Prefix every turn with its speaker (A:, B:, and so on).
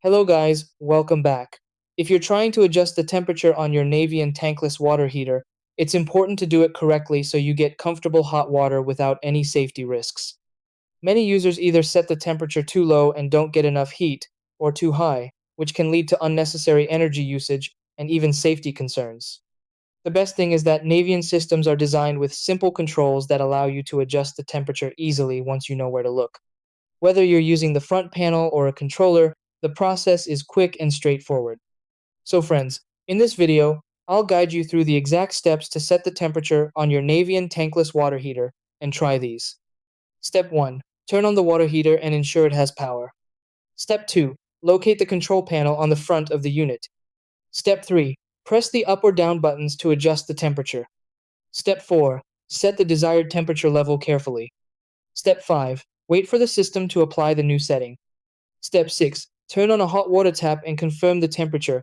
A: Hello guys, welcome back. If you're trying to adjust the temperature on your Navien Tankless water heater, it's important to do it correctly so you get comfortable hot water without any safety risks. Many users either set the temperature too low and don't get enough heat, or too high, which can lead to unnecessary energy usage and even safety concerns. The best thing is that Navien systems are designed with simple controls that allow you to adjust the temperature easily once you know where to look. Whether you're using the front panel or a controller, the process is quick and straightforward. So friends, in this video, I'll guide you through the exact steps to set the temperature on your Navien tankless water heater and try these. Step 1. Turn on the water heater and ensure it has power. Step 2. Locate the control panel on the front of the unit. Step 3. Press the up or down buttons to adjust the temperature. Step 4. Set the desired temperature level carefully. Step 5. Wait for the system to apply the new setting. Step 6. Turn on a hot water tap and confirm the temperature,